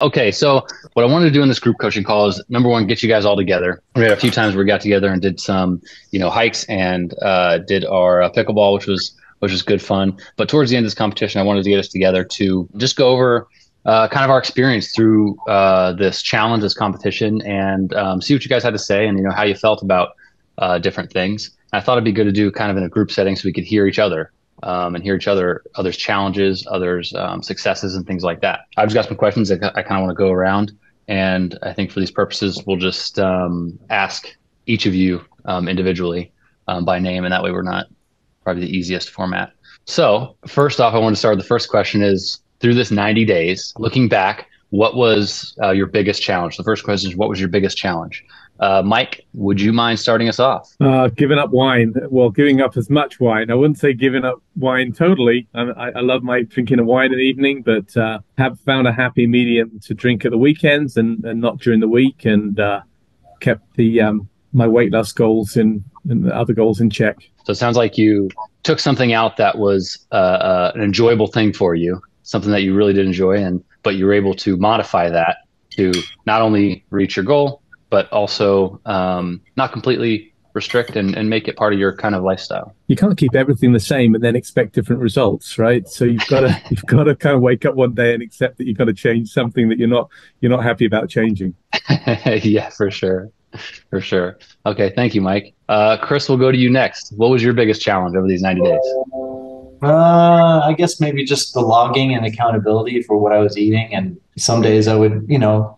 Okay, so what I wanted to do in this group coaching call is number one, get you guys all together. We had a few times where we got together and did some, hikes and did our pickleball, which was good fun. But towards the end of this competition, I wanted to get us together to just go over kind of our experience through this challenge, this competition, and see what you guys had to say and how you felt about different things. I thought it'd be good to do kind of in a group setting so we could hear each other and hear others' challenges, others' successes, and things like that. I've just got some questions that I kind of want to go around, and I think for these purposes, we'll just ask each of you individually by name, and that way we're not probably the easiest format. So first off, I want to start with the first question is through this 90 days, looking back, what was your biggest challenge? The first question is, what was your biggest challenge? Mike, would you mind starting us off? Giving up wine. Well, giving up as much wine. I wouldn't say giving up wine totally. I love my drinking of wine in the evening, but have found a happy medium to drink at the weekends and not during the week, and kept the my weight loss goals and the other goals in check. So it sounds like you took something out that was an enjoyable thing for you, something that you really did enjoy, and but you were able to modify that to not only reach your goal, but also not completely restrict and make it part of your kind of lifestyle. You can't keep everything the same and then expect different results, right? So you've got to kind of wake up one day and accept that you've got to change something that you're not happy about changing. Yeah, for sure. For sure. Okay, thank you, Mike. Chris, we'll go to you next. What was your biggest challenge over these 90 days? I guess maybe just the logging and accountability for what I was eating. And some days I would,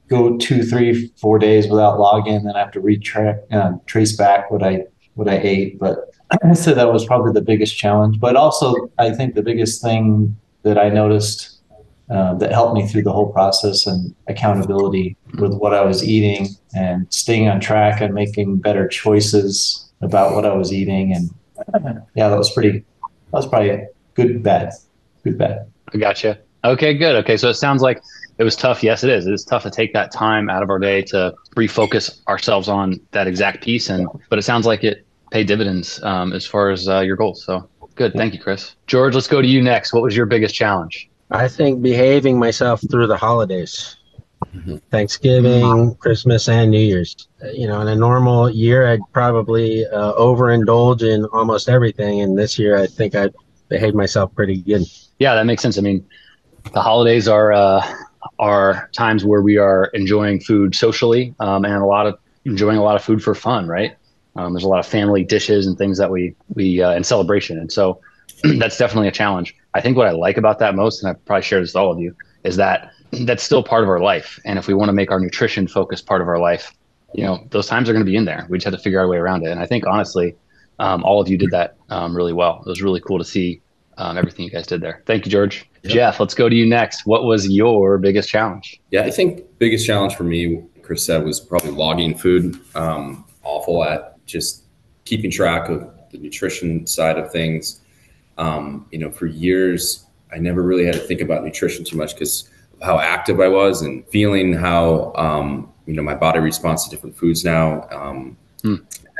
go 2, 3, 4 days without logging, then I have to trace back what I ate. But I said that was probably the biggest challenge. But also, I think the biggest thing that I noticed that helped me through the whole process and accountability with what I was eating and staying on track and making better choices about what I was eating. And yeah, that was probably a good bet. Good bet. I gotcha. Okay, good. Okay, so it sounds like it was tough. Yes, it is. It's tough to take that time out of our day to refocus ourselves on that exact piece, but it sounds like it paid dividends as far as your goals. So good. Thank you, Chris. George, let's go to you next. What was your biggest challenge? I think behaving myself through the holidays, Thanksgiving, Christmas, and New Year's. In a normal year, I'd probably overindulge in almost everything. And this year, I think I behaved myself pretty good. Yeah, that makes sense. I mean, the holidays are times where we are enjoying food socially and enjoying a lot of food for fun, right? There's a lot of family dishes and things that we in celebration. And so that's definitely a challenge. I think what I like about that most, and I probably share this with all of you, is that that's still part of our life. And if we want to make our nutrition focus part of our life, those times are going to be in there. We just have to figure out a way around it. And I think honestly, all of you did that really well. It was really cool to see everything you guys did there. Thank you, George. Yep. Jeff, let's go to you next. What was your biggest challenge? Yeah, I think biggest challenge for me, Chris said, was probably logging food. Awful at just keeping track of the nutrition side of things. For years, I never really had to think about nutrition too much because of how active I was and feeling how, my body responds to different foods now.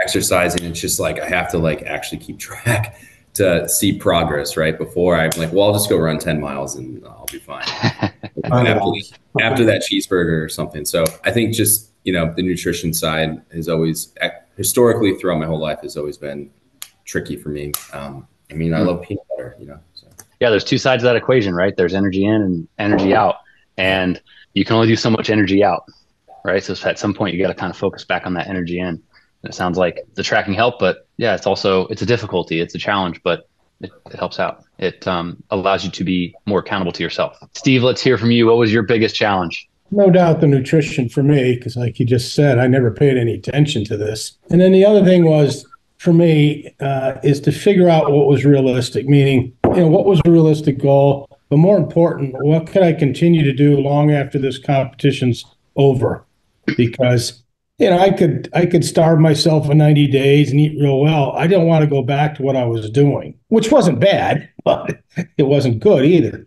Exercising, it's just like I have to actually keep track to see progress, right? Before I'm like, well, I'll just go run 10 miles and I'll be fine. after that cheeseburger or something. So I think just, the nutrition side has always, historically throughout my whole life, has always been tricky for me. I love peanut butter, so. Yeah, there's two sides of that equation, right? There's energy in and energy out. And you can only do so much energy out, right? So at some point, you got to kind of focus back on that energy in. And it sounds like the tracking helped, but yeah, it's a difficulty. It's a challenge, but it helps out. It allows you to be more accountable to yourself. Steve, let's hear from you. What was your biggest challenge? No doubt the nutrition for me, because like you just said, I never paid any attention to this. And then the other thing was, for me, is to figure out what was realistic, meaning, what was a realistic goal, but more important, what could I continue to do long after this competition's over? Because, I could starve myself for 90 days and eat real well. I didn't want to go back to what I was doing, which wasn't bad, but it wasn't good either.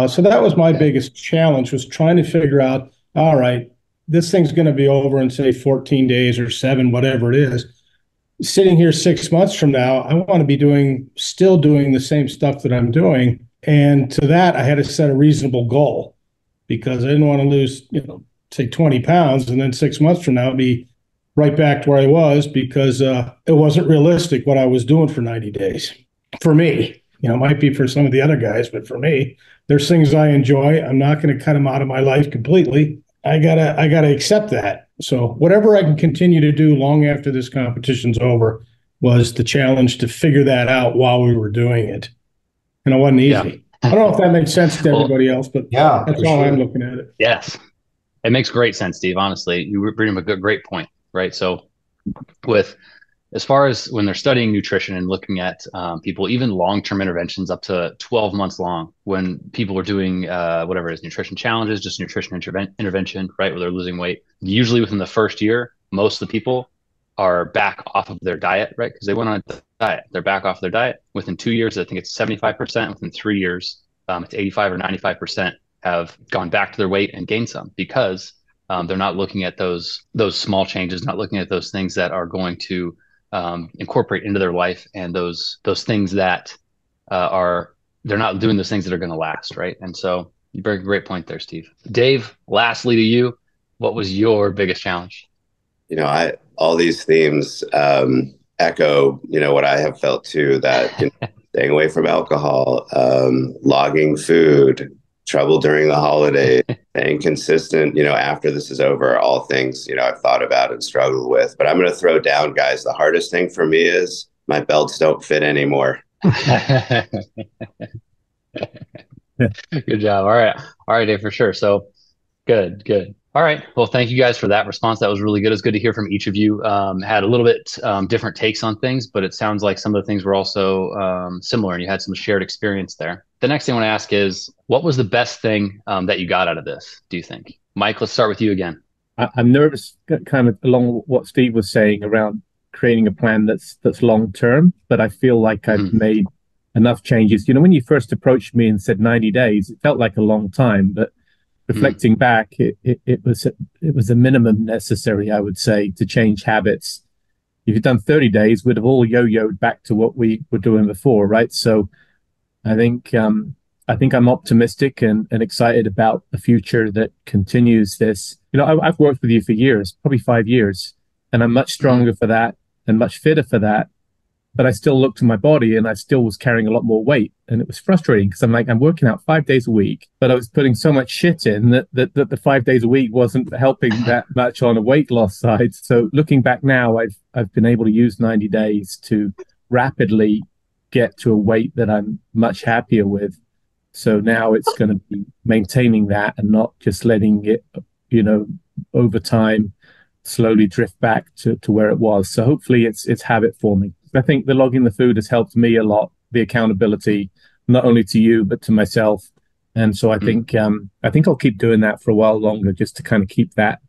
So that was my biggest challenge, was trying to figure out, all right, this thing's going to be over in, say, 14 days or 7, whatever it is. Sitting here 6 months from now, I want to be still doing the same stuff that I'm doing. And to that, I had to set a reasonable goal, because I didn't want to lose, say 20 pounds and then 6 months from now be right back to where I was, because it wasn't realistic what I was doing for 90 days. For me, it might be for some of the other guys, but for me, there's things I enjoy. I'm not going to cut them out of my life completely. I gotta accept that. So whatever I can continue to do long after this competition's over was the challenge to figure that out while we were doing it. And it wasn't easy. Yeah. I don't know if that makes sense to everybody else, but yeah, that's how I'm looking at it. Yes. It makes great sense, Steve. Honestly, you bring up a great point, right? So as far as when they're studying nutrition and looking at people, even long-term interventions up to 12 months long, when people are doing whatever it is, nutrition challenges, just nutrition intervention, right, where they're losing weight, usually within the first year, most of the people are back off of their diet, right? Because they went on a diet. They're back off their diet. Within 2 years, I think it's 75%. Within 3 years, it's 85 or 95% have gone back to their weight and gained some, because they're not looking at those small changes, not looking at those things that are going to incorporate into their life, and those things that they're not doing those things that are going to last, right? And so you bring a great point there, Steve. Dave, lastly to you, what was your biggest challenge? All these themes echo, what I have felt too, that staying away from alcohol, logging food, trouble during the holiday, staying consistent, after this is over, all things, I've thought about and struggled with. But I'm going to throw down, guys. The hardest thing for me is my belts don't fit anymore. Good job. All right, Dave, for sure. So good. All right. Well, thank you guys for that response. That was really good. It's good to hear from each of you. Had a little bit different takes on things, but it sounds like some of the things were also similar, and you had some shared experience there. The next thing I want to ask is, what was the best thing that you got out of this, do you think? Mike, let's start with you again. I'm nervous, kind of along what Steve was saying around creating a plan that's long-term, but I feel like I've made enough changes. When you first approached me and said 90 days, it felt like a long time, but reflecting back, it was a minimum necessary, I would say, to change habits. If you'd done 30 days, we'd have all yo-yoed back to what we were doing before, right? So I think I'm optimistic and excited about the future that continues this. I've worked with you for years, probably 5 years, and I'm much stronger for that and much fitter for that. But I still looked at my body and I still was carrying a lot more weight. And it was frustrating because I'm working out 5 days a week, but I was putting so much shit in that the 5 days a week wasn't helping that much on a weight loss side. So looking back now, I've been able to use 90 days to rapidly get to a weight that I'm much happier with. So now it's going to be maintaining that and not just letting it, over time, slowly drift back to where it was. So hopefully it's habit forming. I think the logging the food has helped me a lot, the accountability, not only to you, but to myself. And so I think I'll keep doing that for a while longer, just to kind of keep that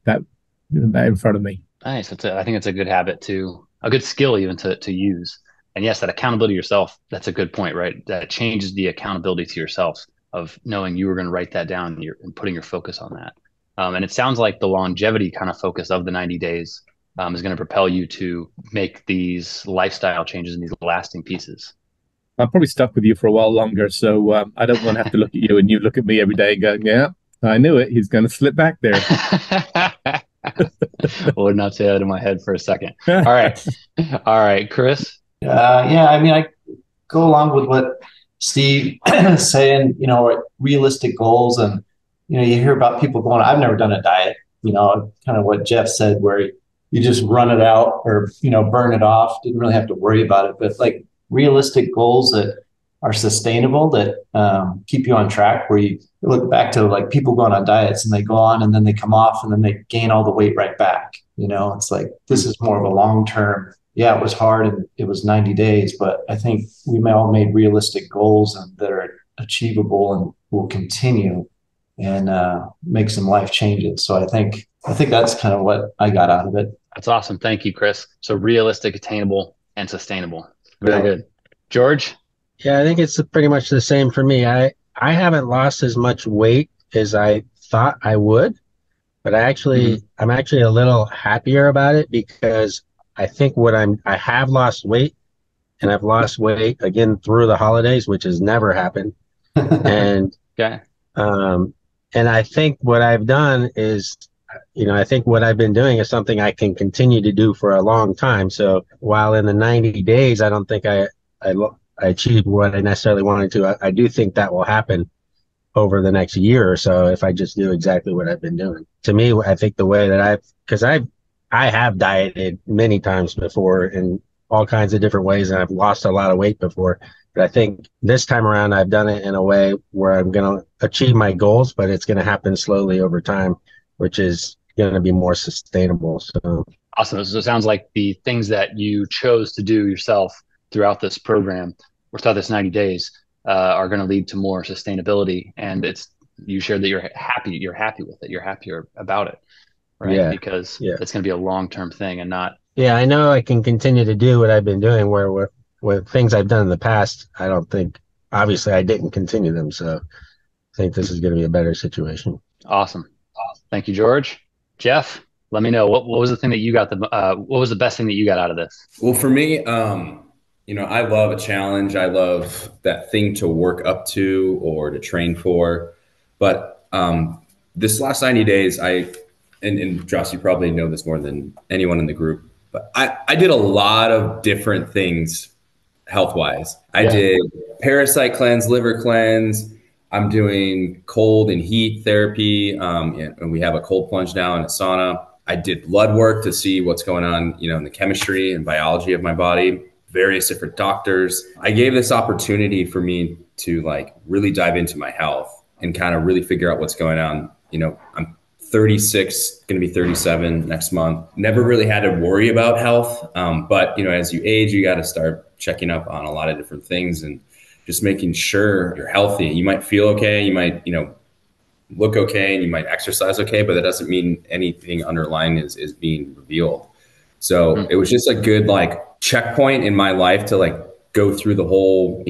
in front of me. Nice. I think it's a good habit a good skill even to use. And yes, that accountability yourself, that's a good point, right? That changes the accountability to yourself of knowing you were going to write that down and putting your focus on that. And it sounds like the longevity kind of focus of the 90 days is going to propel you to make these lifestyle changes and these lasting pieces. I'm probably stuck with you for a while longer, so I don't want to have to look at you and you look at me every day and go, yeah, I knew it. He's going to slip back there. Would not say that in my head for a second. All right, Chris. I go along with what Steve is saying, realistic goals. And, you hear about people going, I've never done a diet, kind of what Jeff said, where you just run it out or, burn it off. Didn't really have to worry about it. But like realistic goals that are sustainable, that keep you on track, where you look back to like people going on diets and they go on and then they come off and then they gain all the weight right back. It's like, this is more of a long-term. Yeah, it was hard and it was 90 days, but I think we all made realistic goals and that are achievable and will continue and make some life changes. So I think that's kind of what I got out of it. That's awesome. Thank you, Chris. So realistic, attainable, and sustainable. Very good. George? Yeah, I think it's pretty much the same for me. I haven't lost as much weight as I thought I would, but I'm actually a little happier about it, because I think I have lost weight, and I've lost weight again through the holidays, which has never happened. And okay. And I think what I've done is, I think what I've been doing is something I can continue to do for a long time. So while in the 90 days, I don't think I achieved what I necessarily wanted to, I do think that will happen over the next year or so if I just do exactly what I've been doing. To me, I think the way that because I have dieted many times before in all kinds of different ways, and I've lost a lot of weight before. But I think this time around, I've done it in a way where I'm going to achieve my goals, but it's going to happen slowly over time, which is going to be more sustainable. So awesome. So it sounds like the things that you chose to do yourself throughout this program or throughout this 90 days are going to lead to more sustainability. And you shared that you're happy with it. You're happier about it, right? Yeah. Because it's going to be a long-term thing and not. Yeah, I know I can continue to do what I've been doing where with things I've done in the past, I don't think, obviously I didn't continue them. So I think this is going to be a better situation. Awesome. Thank you, George. Jeff, let me know what was the thing that you got what was the best thing that you got out of this? Well, for me, I love a challenge. I love that thing to work up to or to train for. But this last 90 days, and Josh, you probably know this more than anyone in the group, but I did a lot of different things health-wise. I did parasite cleanse, liver cleanse. I'm doing cold and heat therapy. And we have a cold plunge now and a sauna. I did blood work to see what's going on, in the chemistry and biology of my body, various different doctors. I gave this opportunity for me to really dive into my health and kind of really figure out what's going on. I'm 36, going to be 37 next month. Never really had to worry about health. But, as you age, you got to start checking up on a lot of different things and just making sure you're healthy. You might feel okay. You might, look okay, and you might exercise okay, but that doesn't mean anything underlying is being revealed. So it was just a good checkpoint in my life to go through the whole,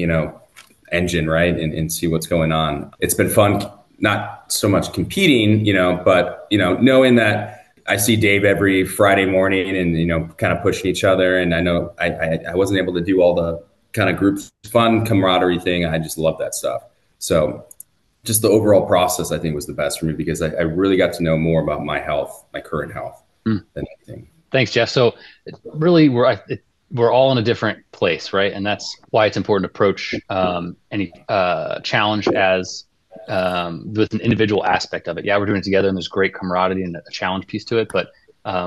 engine, right. And see what's going on. It's been fun, not so much competing, but, knowing that I see Dave every Friday morning and, kind of pushing each other. And I know I wasn't able to do all the kind of group fun camaraderie thing. I just love that stuff. So just the overall process, I think, was the best for me because I really got to know more about my health, my current health than anything. Thanks, Jeff. So really we're all in a different place, right? And that's why it's important to approach any challenge as with an individual aspect of it. Yeah, we're doing it together and there's great camaraderie and a challenge piece to it, but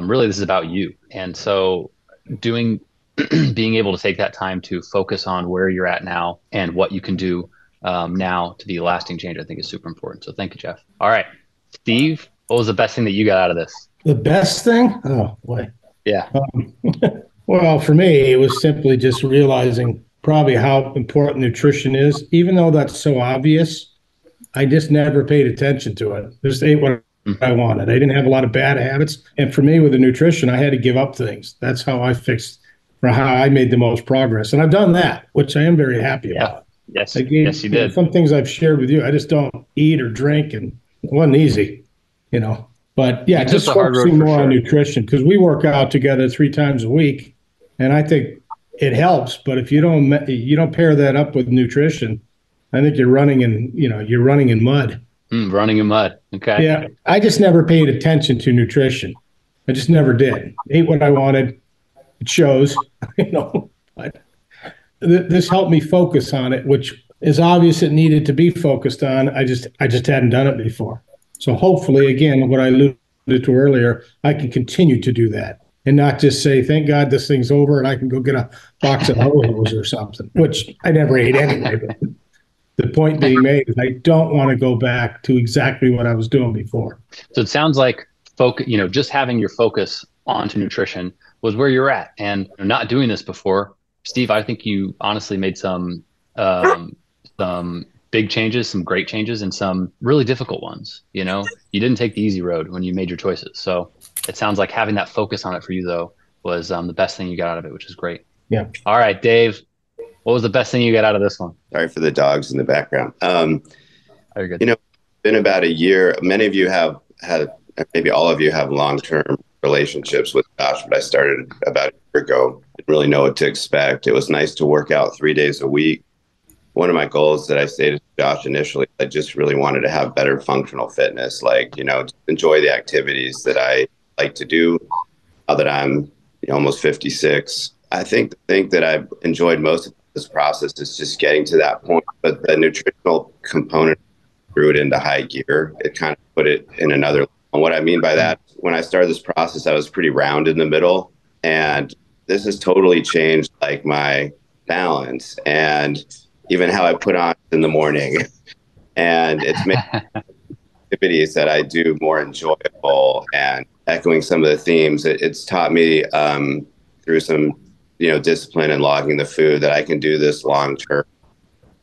really this is about you. And so being able to take that time to focus on where you're at now and what you can do now to be a lasting change, I think is super important. So thank you, Jeff. All right, Steve, what was the best thing that you got out of this? The best thing? Oh, boy. Yeah. Well, for me, it was simply just realizing probably how important nutrition is. Even though that's so obvious, I just never paid attention to it. Just ate what I wanted. I didn't have a lot of bad habits. And for me, with the nutrition, I had to give up things. That's how I fixed, or how I made the most progress. And I've done that, which I am very happy about. Yes, yes, you did. Some things I've shared with you, I just don't eat or drink, and it wasn't easy, But yeah, just focusing more on nutrition, because we work out together 3 times a week, and I think it helps. But if you don't pair that up with nutrition, I think you're running in mud. Running in mud. Okay. Yeah, I just never paid attention to nutrition. I just never did. Ate what I wanted. It shows, But this helped me focus on it, which is obvious it needed to be focused on. I just hadn't done it before. So hopefully, again, what I alluded to earlier, I can continue to do that and not just say, thank God this thing's over and I can go get a box of Ho-Hos or something, which I never ate anyway. But the point being made is I don't want to go back to exactly what I was doing before. So it sounds like just having your focus onto nutrition was where you're at, and not doing this before. Steve, I think you honestly made some big changes, some great changes, and some really difficult ones. You didn't take the easy road when you made your choices. So it sounds like having that focus on it for you, though, was the best thing you got out of it, which is great. Yeah. All right, Dave, what was the best thing you got out of this one? Sorry for the dogs in the background. Very good. Been about a year. Many of you have had, maybe all of you have long-term relationships with Josh, but I started about a year ago. Didn't really know what to expect. It was nice to work out 3 days a week. one of my goals that I stated to Josh initially, I just really wanted to have better functional fitness, like, enjoy the activities that I like to do now that I'm almost 56. I think the thing that I've enjoyed most of this process is just getting to that point, but the nutritional component threw it into high gear. It kind of put it in another. And what I mean by that, when I started this process, I was pretty round in the middle, and this has totally changed like my balance and even how I put on in the morning. And it's made activities that I do more enjoyable, and echoing some of the themes, it's taught me through some, discipline and logging the food that I can do this long term.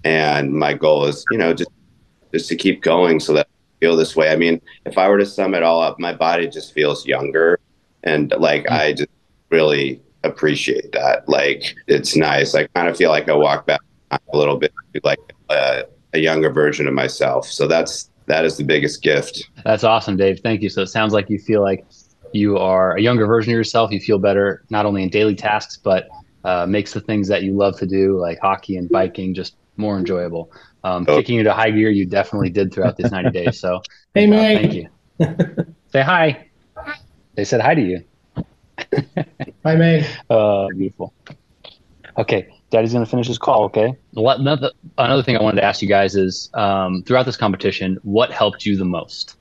And my goal is, just to keep going so that I feel this way. I mean, if I were to sum it all up, my body just feels younger. And like, I just really appreciate that. Like, it's nice. I kind of feel like I walk back a little bit to like a younger version of myself. So that is the biggest gift. That's awesome, Dave. Thank you. So it sounds like you feel like you are a younger version of yourself. You feel better, not only in daily tasks, but makes the things that you love to do, like hockey and biking, just more enjoyable. Kicking into high gear, you definitely did throughout this 90 days. So hey, Meg. Thank you. Say hi. They said hi to you. Hi, Meg. Beautiful. Okay. Daddy's going to finish his call. Okay. Another thing I wanted to ask you guys is, throughout this competition, what helped you the most?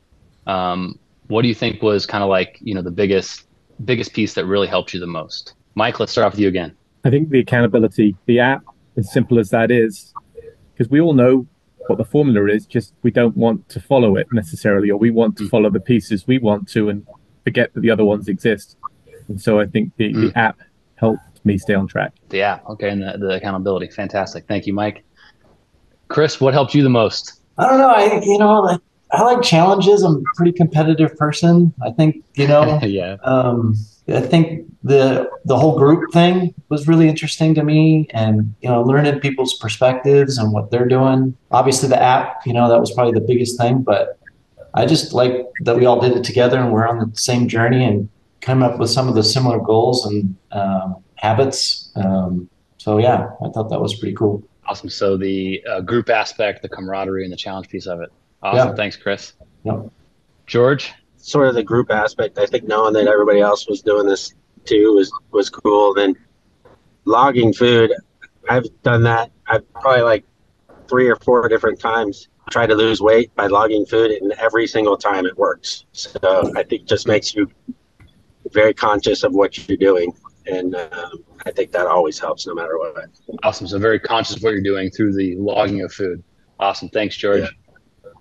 What do you think was kind of like, the biggest piece that really helped you the most? Mike, let's start off with you again. I think the accountability, the app, as simple as that is, because we all know what the formula is, just we don't want to follow it necessarily, or we want to follow the pieces we want to and forget that the other ones exist. And so I think the app helped me stay on track. The app, okay, and the accountability. Fantastic. Thank you, Mike. Chris, what helped you the most? I don't know. I like challenges. I'm a pretty competitive person. I think, yeah. I think the whole group thing was really interesting to me, and, learning people's perspectives and what they're doing. Obviously the app, that was probably the biggest thing, but I just like that we all did it together and we're on the same journey and come up with some of the similar goals and habits. So yeah, I thought that was pretty cool. Awesome. So the group aspect, the camaraderie, and the challenge piece of it. Awesome. Yeah. Thanks, Chris. Yep. George? Sort of the group aspect. I think knowing that everybody else was doing this too was cool. Then logging food, I've done that. I've probably like 3 or 4 different times tried to lose weight by logging food, and every single time it works. So I think it just makes you very conscious of what you're doing. And I think that always helps no matter what. Awesome. So very conscious of what you're doing through the logging of food. Awesome. Thanks, George. Yeah.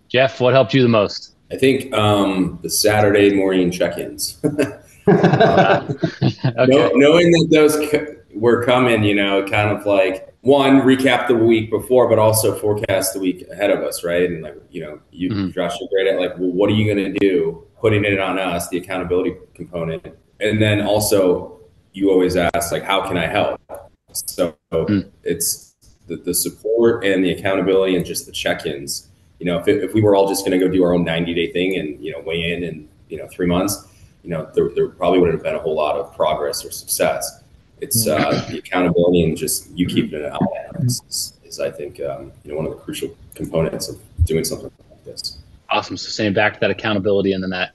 Jeff, what helped you the most? I think the Saturday morning check-ins. Okay. Knowing that those were coming, kind of like, one, recap the week before, but also forecast the week ahead of us, right? And like, Josh, you're great at like, well, what are you going to do? Putting it on us, the accountability component. And then also, you always ask, like, how can I help? So it's the support and the accountability and just the check-ins. If we were all just going to go do our own 90-day thing and, weigh in 3 months, there probably wouldn't have been a whole lot of progress or success. It's the accountability and just you keeping it out is I think, one of the crucial components of doing something like this. Awesome. So saying back to that accountability and then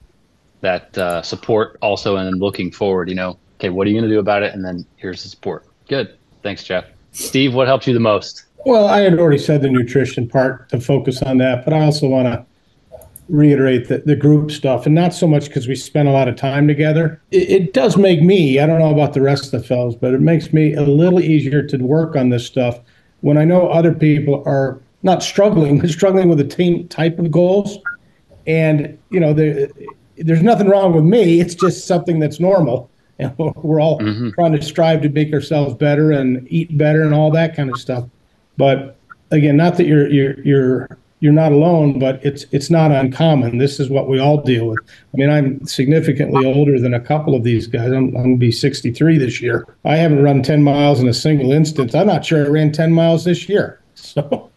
that support also, and then looking forward, okay, what are you going to do about it? And then here's the support. Good. Thanks, Jeff. Steve, what helped you the most? Well, I had already said the nutrition part to focus on that, but I also want to reiterate the group stuff, and not so much because we spent a lot of time together. It does make me, I don't know about the rest of the fellows, but it makes me a little easier to work on this stuff when I know other people are not struggling, but struggling with the same type of goals. And, there's nothing wrong with me. It's just something that's normal. And we're all trying to strive to make ourselves better and eat better and all that kind of stuff. But again, not that you're not alone, but it's not uncommon. This is what we all deal with. I mean, I'm significantly older than a couple of these guys. I'm going to be 63 this year. I haven't run 10 miles in a single instance. I'm not sure I ran 10 miles this year. So,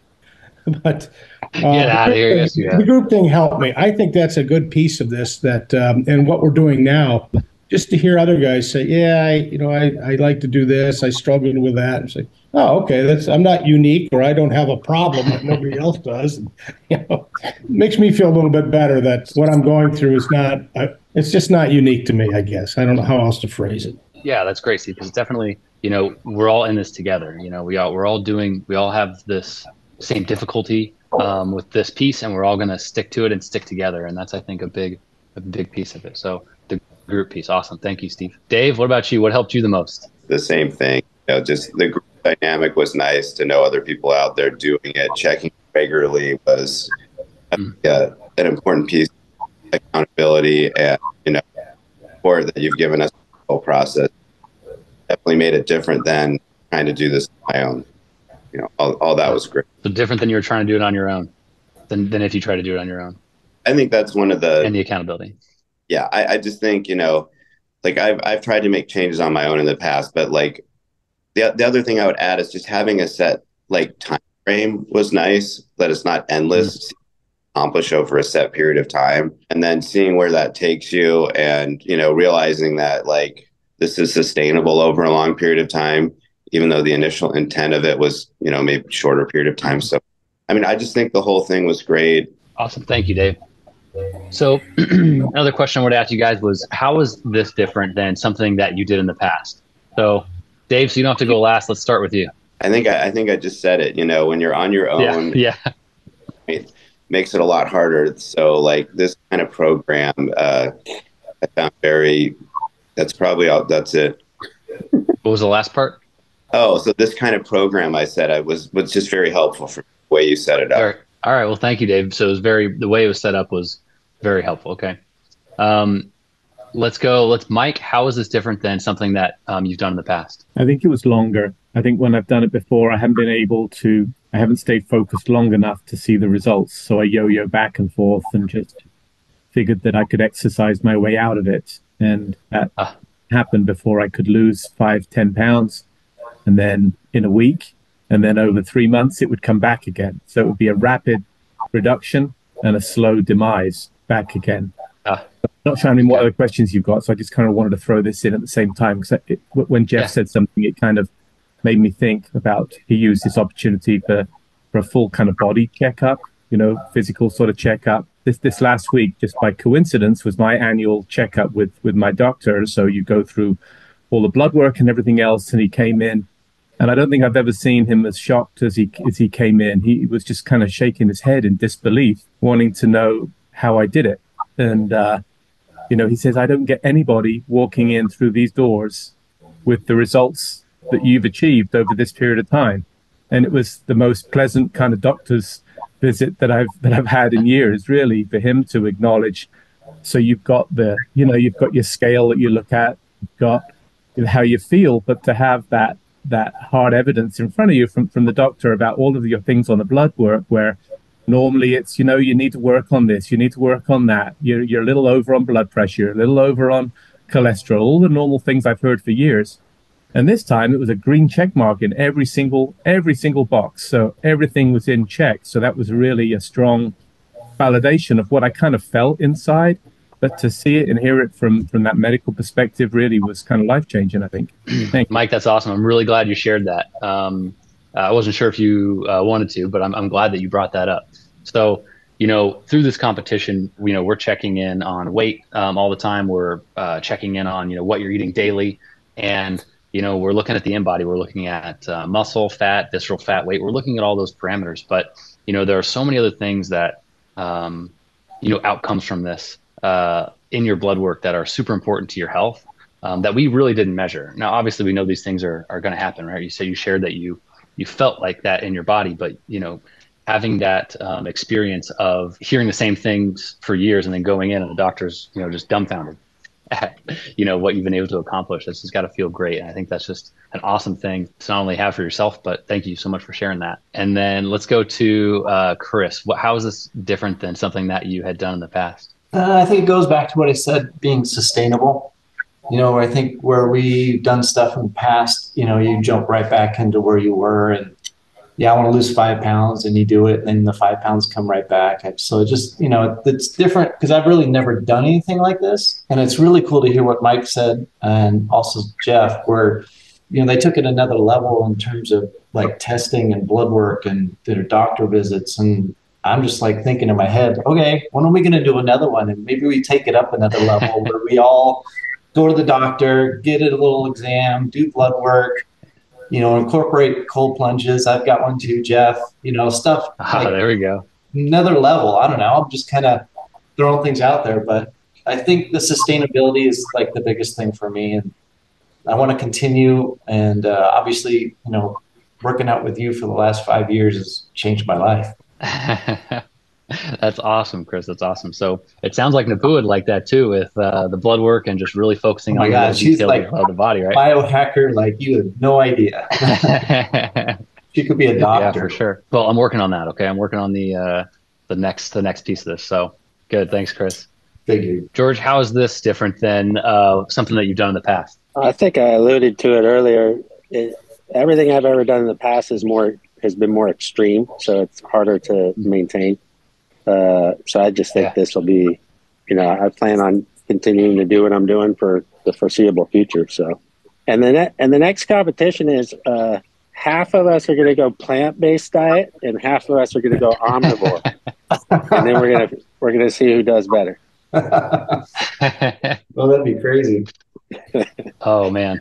but get out of here. Yes, the group thing helped me. I think that's a good piece of this. That and what we're doing now just to hear other guys say, yeah, I like to do this. I struggled with that. And say, oh, okay, I'm not unique, or I don't have a problem that nobody else does. And, it makes me feel a little bit better that what I'm going through is not, it's just not unique to me, I guess. I don't know how else to phrase it. Yeah, that's great, Steve, because definitely, we're all in this together. We all have this same difficulty with this piece, and we're all going to stick to it and stick together. And that's, I think, a big piece of it. So the group piece. Awesome. Thank you, Steve. Dave, what about you? What helped you the most? The same thing. Just the group dynamic was nice to know other people out there doing it. Checking regularly was an important piece of accountability, and, support that you've given us the whole process definitely made it different than trying to do this on my own. All that was great. So different than you were trying to do it on your own than if you try to do it on your own. I think that's one of the... And the accountability. Yeah, I just think, I've tried to make changes on my own in the past, but the other thing I would add is just having a set time frame was nice, that it's not endless. Mm-hmm. Accomplish over a set period of time, and then seeing where that takes you, and realizing that this is sustainable over a long period of time, even though the initial intent of it was maybe shorter period of time. So I just think the whole thing was great. Awesome. Thank you, Dave. So another question I wanted to ask you guys was, how is this different than something that you did in the past? So Dave, so you don't have to go last, let's start with you. I think I just said it. When you're on your own, it makes it a lot harder. So this kind of program, I found that's probably all. That's it. What was the last part? Oh, so this kind of program, I said, was just very helpful for the way you set it up. All right. Well, thank you, Dave. So the way it was set up was very helpful. Okay. Let's go. Mike, how is this different than something that you've done in the past? I think it was longer. I think when I've done it before, I haven't stayed focused long enough to see the results. So I yo-yo back and forth and just figured that I could exercise my way out of it. And that happened before I could lose 5-10 pounds. And then in a week, and then over 3 months, it would come back again. So it would be a rapid reduction and a slow demise back again. Not sure what other questions you've got, so I just kind of wanted to throw this in at the same time, because when Jeff said something, it kind of made me think about, he used this opportunity for a full kind of body checkup, physical sort of checkup. This last week, just by coincidence, was my annual checkup with my doctor. So you go through all the blood work and everything else, and he came in. And I don't think I've ever seen him as shocked as he came in. He was just kind of shaking his head in disbelief, wanting to know how I did it. And, he says, I don't get anybody walking in through these doors with the results that you've achieved over this period of time. And it was the most pleasant kind of doctor's visit that I've had in years, really, for him to acknowledge. So you've got you've got your scale that you look at, you've got how you feel, but to have that hard evidence in front of you from the doctor about all of your things on the blood work, where normally it's, you need to work on this, you need to work on that. You're a little over on blood pressure, a little over on cholesterol, all the normal things I've heard for years. And this time it was a green check mark in every single box. So everything was in check. So that was really a strong validation of what I kind of felt inside. But to see it and hear it from that medical perspective really was kind of life-changing, I think. Thank you. Mike, that's awesome. I'm really glad you shared that. I wasn't sure if you wanted to, but I'm glad that you brought that up. So, through this competition, we're checking in on weight all the time. We're checking in on, what you're eating daily. And, we're looking at the InBody. We're looking at muscle, fat, visceral fat, weight. We're looking at all those parameters. But, there are so many other things that, outcomes from this in your blood work that are super important to your health that we really didn't measure. Now, obviously, we know these things are going to happen, right? You shared that you felt like that in your body, but, having that experience of hearing the same things for years and then going in and the doctor's, just dumbfounded at, what you've been able to accomplish. This has got to feel great. And I think that's just an awesome thing to not only have for yourself, but thank you so much for sharing that. And then let's go to Chris. How is this different than something that you had done in the past? I think it goes back to what I said, being sustainable. I think where we've done stuff in the past, you jump right back into where you were, and yeah, I want to lose 5 pounds, and you do it, and then the 5 pounds come right back. So just, it's different because I've really never done anything like this. And it's really cool to hear what Mike said and also Jeff, where, they took it another level in terms of like testing and blood work and their doctor visits. And I'm just like thinking in my head, okay, when are we going to do another one? And maybe we take it up another level where we all go to the doctor, get a little exam, do blood work, incorporate cold plunges. I've got one too, Jeff, stuff. Like there we go. Another level. I don't know. I'm just kind of throwing things out there, but I think the sustainability is like the biggest thing for me. And I want to continue. And obviously, working out with you for the last 5 years has changed my life. That's awesome, Chris. That's awesome. So it sounds like Naboo would like that too, with the blood work and just really focusing on the details like of the body, right? Biohacker, like you have no idea. She could be a doctor. Yeah, for sure. Well, I'm working on that. Okay, I'm working on the next piece of this. So good. Thanks, Chris. Figured. George, how is this different than something that you've done in the past? I think I alluded to it earlier. Everything I've ever done in the past has been more extreme, so it's harder to maintain. So I just think this will be, I plan on continuing to do what I'm doing for the foreseeable future. So, and the next competition is half of us are going to go plant-based diet, and half of us are going to go omnivore, and then we're gonna see who does better. Well, that'd be crazy. Oh man,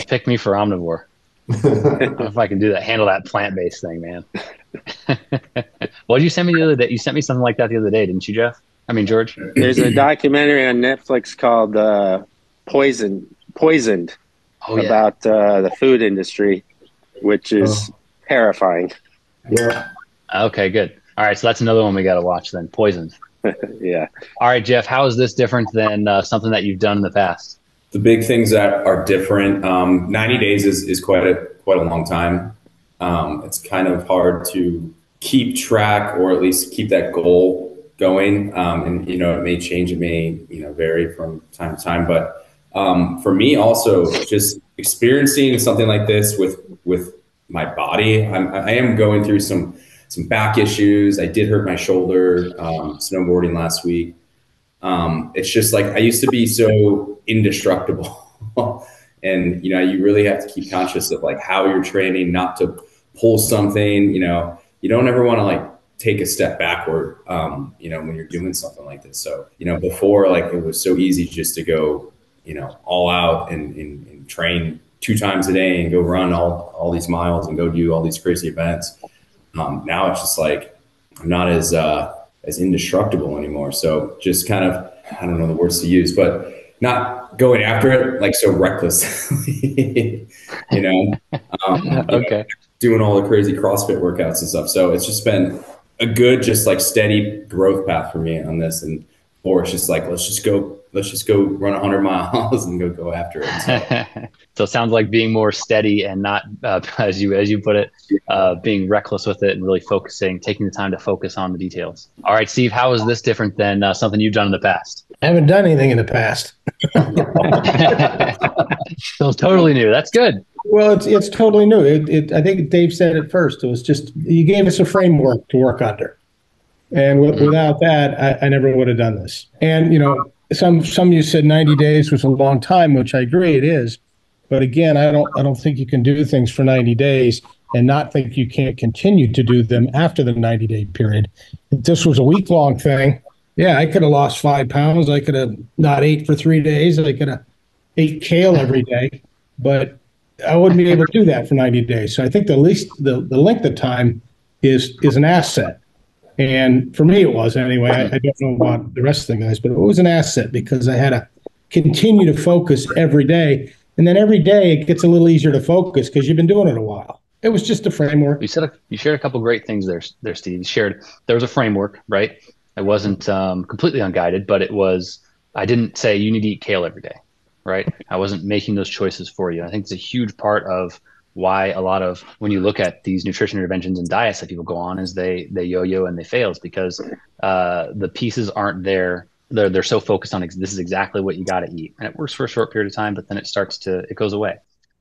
pick me for omnivore. I don't know if I can do that. Handle that plant-based thing, man. What did you send me the other day? You sent me something like that the other day, didn't you, Jeff? I mean, George. There's a documentary on Netflix called Poisoned about the food industry, which is terrifying. Yeah. Okay, good. All right, so that's another one we got to watch then. Poisoned. Yeah. All right, Jeff. How is this different than something that you've done in the past? The big things that are different. 90 days is quite a long time. It's kind of hard to keep track, or at least keep that goal going. And it may change, it may vary from time to time. But for me, also just experiencing something like this with my body, I am going through some back issues. I did hurt my shoulder snowboarding last week. It's just like I used to be so indestructible. And you really have to keep conscious of like how you're training, not to pull something. You don't ever want to like take a step backward when you're doing something like this. So before, like, it was so easy just to go all out and train 2 times a day and go run all these miles and go do all these crazy events. Now it's just like I'm not as indestructible anymore. So just kind of, I don't know the words to use, but not going after it like so recklessly, Okay. Doing all the crazy CrossFit workouts and stuff. So it's just been a good, just like steady growth path for me on this. Or it's just like, let's just go run 100 miles and go after it. So it sounds like being more steady and not, as you put it, being reckless with it and really taking the time to focus on the details. All right, Steve, how is this different than something you've done in the past? I haven't done anything in the past. So it's totally new. That's good. Well, it's totally new. I think Dave said it first. It was just, you gave us a framework to work under. And without that, I never would have done this. And, some of you said 90 days was a long time, which I agree it is. But again, I don't think you can do things for 90 days and not think you can't continue to do them after the 90-day period. If this was a week-long thing, yeah, I could have lost 5 pounds. I could have not ate for 3 days. I could have ate kale every day. But I wouldn't be able to do that for 90 days. So I think the length of time is an asset. And for me, it was anyway. I don't know about the rest of the guys, but it was an asset because I had to continue to focus every day. And then every day it gets a little easier to focus because you've been doing it a while. It was just a framework. You shared a couple great things there, Steve. You shared there was a framework, right? It wasn't completely unguided, but it was. I didn't say you need to eat kale every day, right? I wasn't making those choices for you. I think it's a huge part of why a lot of, when you look at these nutrition interventions and diets that people go on, is they yo-yo and they fail because the pieces aren't there. They're so focused on this is exactly what you got to eat, and it works for a short period of time, but then it goes away.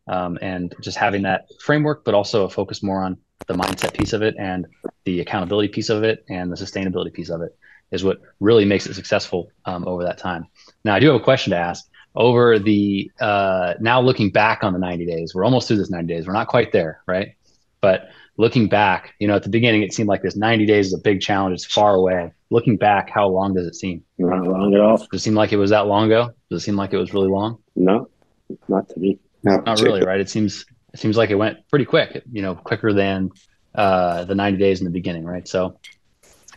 And just having that framework, but also a focus more on the mindset piece of it and the accountability piece of it and the sustainability piece of it is what really makes it successful over that time. Now, I do have a question to ask. Over the now looking back on the 90 days, we're almost through this 90 days. We're not quite there, right? But looking back, at the beginning, it seemed like this 90 days is a big challenge. It's far away. Looking back, how long does it seem? Not long at all. Does it seem like it was that long ago? Does it seem like it was really long? No, not to me. Not really, right? It seems like it went pretty quick, quicker than the 90 days in the beginning, right? So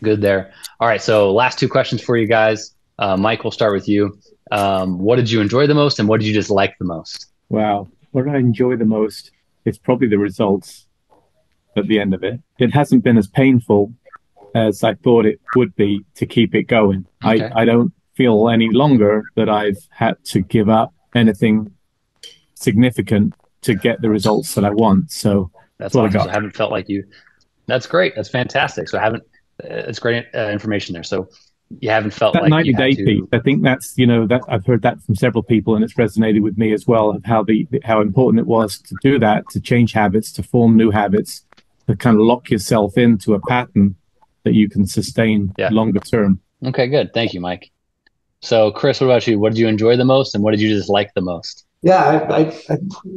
good there. All right. So last two questions for you guys. Mike, we'll start with you. What did you enjoy the most and what did you dislike the most? Wow. What did I enjoy the most? It's probably the results at the end of it. It hasn't been as painful as I thought it would be to keep it going. Okay. I don't feel any longer that I've had to give up anything significant to get the results that I want. So that's awesome. I haven't felt like you. That's great. That's fantastic. So I haven't, it's great information there. So you haven't felt that like 90-day piece. I think that's, that I've heard that from several people and it's resonated with me as well of how important it was to do that, to change habits, to form new habits, to kind of lock yourself into a pattern that you can sustain longer term. Okay, good. Thank you, Mike. So Chris, what about you? What did you enjoy the most and what did you dislike the most? Yeah,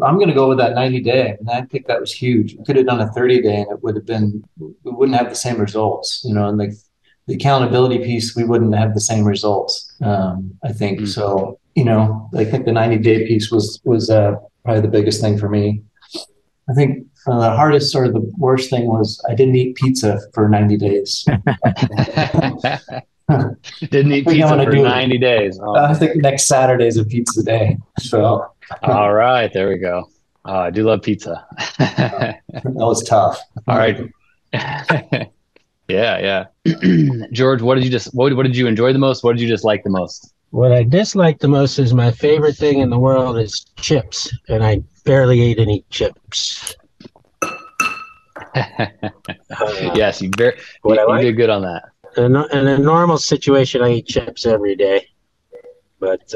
I'm going to go with that 90-day. And I think that was huge. We could have done a 30-day and we wouldn't have the same results, and the accountability piece, we wouldn't have the same results. I think. Mm-hmm. So, I think the 90-day piece was probably the biggest thing for me. I think the hardest or the worst thing was I didn't eat pizza for 90 days. Didn't eat pizza for 90 days. Oh. I think next Saturday is a pizza day. So. All right, there we go. I do love pizza. That was tough. All right. Yeah. George, what did you enjoy the most? What did you dislike the most? What I dislike the most is my favorite thing in the world is chips, and I barely ate any chips. Yes, you did good on that. In a normal situation, I eat chips every day, but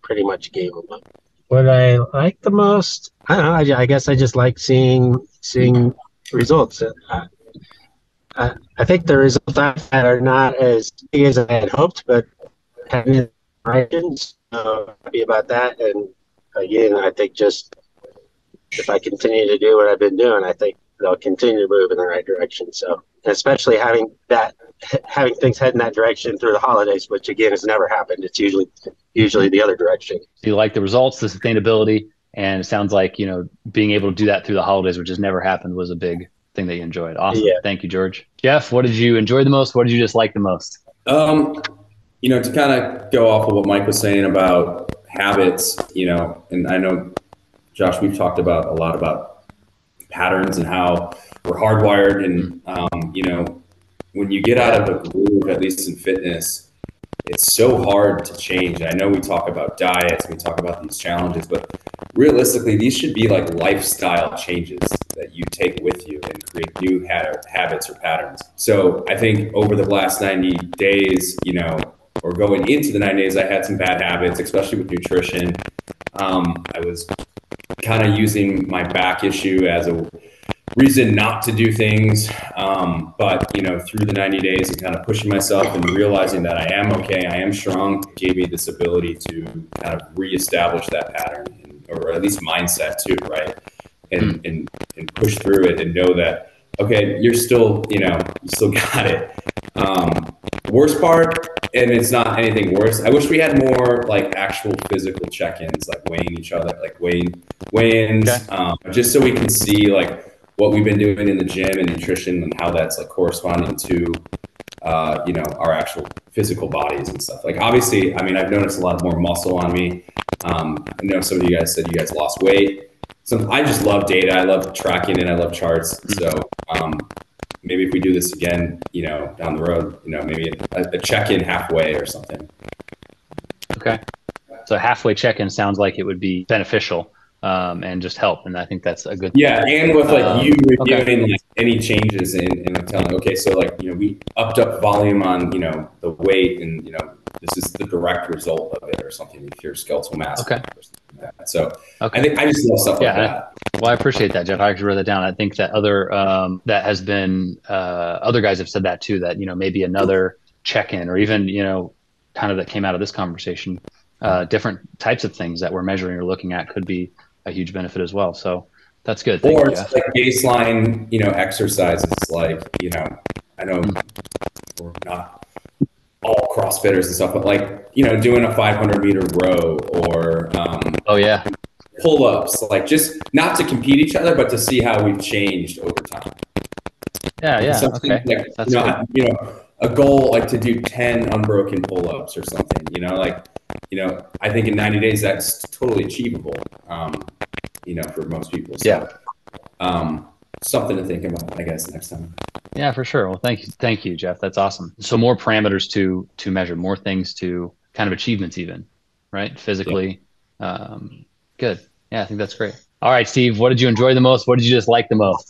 pretty much gave them up. What I like the most, I don't know. I guess I just like seeing results. I think the results are not as big as I had hoped, but having happy about that. And again, I think just if I continue to do what I've been doing, I think they'll continue to move in the right direction. So, especially having things head in that direction through the holidays, which again has never happened. It's usually the other direction. You like the results, the sustainability, and it sounds like being able to do that through the holidays, which has never happened, was a big thing that you enjoyed. Awesome. Yeah. Thank you, George. Jeff, what did you enjoy the most? What did you dislike the most? To kind of go off of what Mike was saying about habits, and I know, Josh, we've talked a lot about patterns and how we're hardwired. And, when you get out of a groove, at least in fitness, it's so hard to change. I know we talk about diets, we talk about these challenges, but realistically, these should be like lifestyle changes that you take with you and create new habits or patterns. So I think over the last 90 days, or going into the 90 days, I had some bad habits, especially with nutrition. I was kind of using my back issue as a reason not to do things. But, through the 90 days and kind of pushing myself and realizing that I am okay, I am strong, gave me this ability to kind of reestablish that pattern, or at least mindset too, right? And push through it and know that, okay, you're still, you still got it. Worst part, and it's not anything worse, I wish we had more like actual physical check-ins, like weighing each other, like weigh-ins, just so we can see like what we've been doing in the gym and nutrition and how that's like corresponding to, our actual physical bodies and stuff. Like obviously, I've noticed a lot more muscle on me. I know some of you guys said you guys lost weight. So I just love data. I love tracking and I love charts. So maybe if we do this again, down the road, maybe a check-in halfway or something. Okay. So halfway check-in sounds like it would be beneficial and just help. And I think that's a good thing. Yeah. And with like you reviewing like any changes and like telling, okay, so like, we upped up volume on, the weight and, this is the direct result of it or something with your skeletal mass. Okay. that. So Okay. I think I just love stuff like that. Well, I appreciate that, Jeff. I actually wrote that down. I think that that has been, other guys have said that too, that, maybe another check-in, or even, kind of that came out of this conversation, different types of things that we're measuring or looking at could be a huge benefit as well. So that's good. Thank you, Jeff. Like baseline, exercises, like, I know we're not all CrossFitters and stuff, but like, doing a 500-meter row, or pull-ups, like just not to compete each other, but to see how we've changed over time. Yeah. Okay. Like, that's good. A goal like to do 10 unbroken pull-ups or something, I think in 90 days that's totally achievable, for most people. So, something to think about, I guess, next time. Yeah, for sure. Well, thank you, Jeff. That's awesome. So more parameters to measure, more things to kind of achievements, even, right? Physically. Yeah. Good. Yeah, I think that's great. All right, Steve, what did you enjoy the most? What did you just like the most?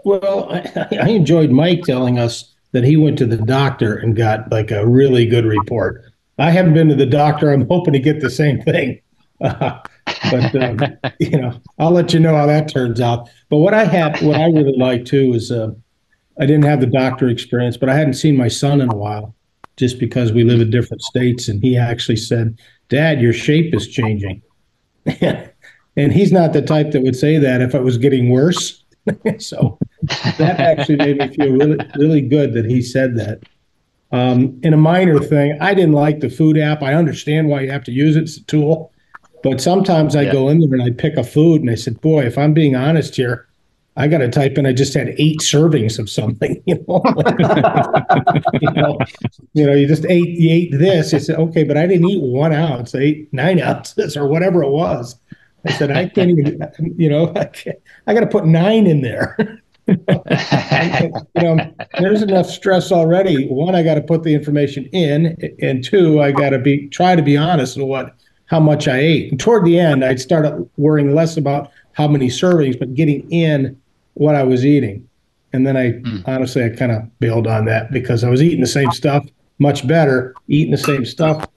Well, I enjoyed Mike telling us that he went to the doctor and got like a really good report. I haven't been to the doctor. I'm hoping to get the same thing. But I'll let you know how that turns out. But what I really like too is I didn't have the doctor experience, but I hadn't seen my son in a while, just because we live in different states. And he actually said, "Dad, your shape is changing." And he's not the type that would say that if it was getting worse. So that actually made me feel really, really good that he said that. In a minor thing, I didn't like the food app. I understand why you have to use it. It's a tool. But sometimes I go in there and I pick a food and I said, boy, if I'm being honest here, I got to type in, I just had 8 servings of something, you just ate this. I said, okay, but I didn't eat 1 ounce. I ate 9 ounces or whatever it was. I said, I can't even, I got to put 9 in there. There's enough stress already. 1, I got to put the information in, and 2, I got to try to be honest with how much I ate. And toward the end, I'd started worrying less about how many servings, but getting in what I was eating. And then honestly, I kind of bailed on that because I was eating the same stuff, much better, eating the same stuff,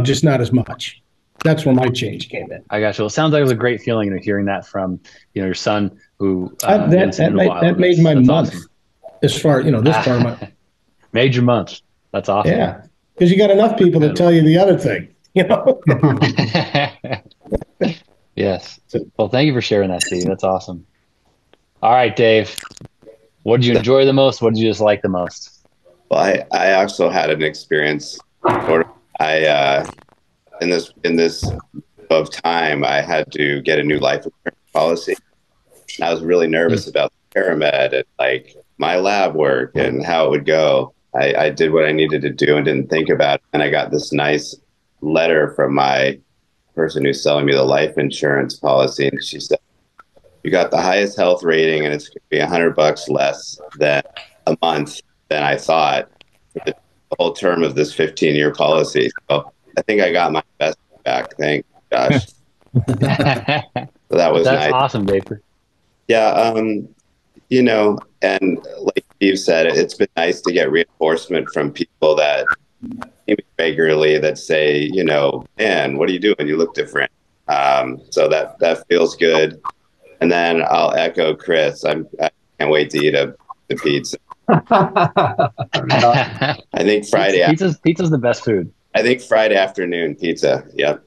just not as much. That's where my change came in. I got you. Well, it sounds like it was a great feeling hearing that from your son, who that made my month. Awesome. As far this part of my made your month. That's awesome. Yeah, because you got enough people to tell you the other thing. Yes. Well, thank you for sharing that, Steve. That's awesome. All right, Dave. What did you enjoy the most? What did you just like the most? Well, I also had an experience. In this of time, I had to get a new life insurance policy. I was really nervous about the paramed and like my lab work and how it would go. I did what I needed to do and didn't think about it. And I got this nice letter from my person who's selling me the life insurance policy, and she said, "You got the highest health rating, and it's going to be $100 less than a month than I thought for the whole term of this 15-year policy." So I think I got my best back. Thank gosh. So that was That's nice. Awesome, Dave. Yeah, and like Steve said, it's been nice to get reinforcement from people that see me regularly that say, man, what are you doing? You look different. So that feels good. And then I'll echo Chris. I can't wait to eat the pizza. I think Friday. Pizza's the best food. I think Friday afternoon pizza. Yep.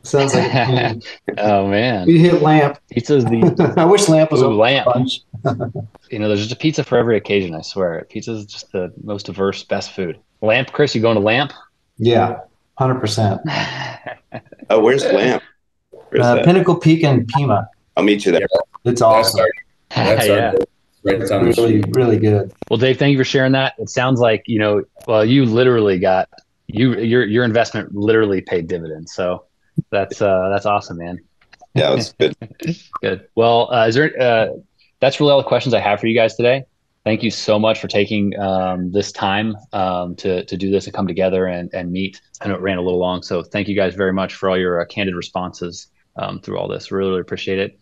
Sounds like a Oh man. We hit Lamp. Pizza's the I wish Lamp was a Lamp. bunch. There's just a pizza for every occasion, I swear. Pizza's just the most diverse, best food. Lamp, Chris, you going to Lamp? Yeah, 100%. Oh, where's Lamp? Pinnacle Peak and Pima. I'll meet you there. It's awesome. Yeah. Right down the Really, street. really good. Well, Dave, thank you for sharing that. It sounds like, you literally got your investment literally paid dividends. So that's awesome, man. Yeah, it was good. Good. Well, that's really all the questions I have for you guys today. Thank you so much for taking this time to do this and come together and meet. I know it ran a little long, so thank you guys very much for all your candid responses through all this. Really, really appreciate it.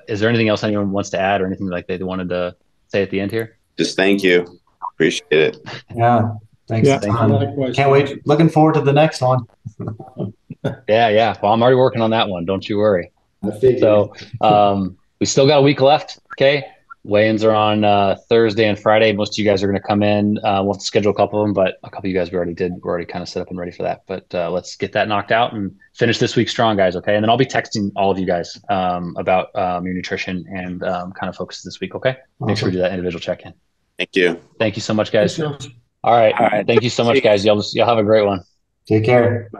Is there anything else anyone wants to add or anything like they wanted to say at the end here? Just thank you. Appreciate it. Yeah. Thanks. Yeah, Tom. Can't wait. Looking forward to the next one. Yeah. Well, I'm already working on that one. Don't you worry. I figured. So we still got a week left. Okay. Weigh-ins are on Thursday and Friday. Most of you guys are going to come in. We'll have to schedule a couple of them, but a couple of you guys we already did. We're already kind of set up and ready for that. But let's get that knocked out and finish this week strong, guys. Okay. And then I'll be texting all of you guys about your nutrition and kind of focus this week. Okay. Make sure we do that individual check-in. Thank you. Thank you so much, guys. All right. Thank you so much, guys. Y'all have a great one. Take care.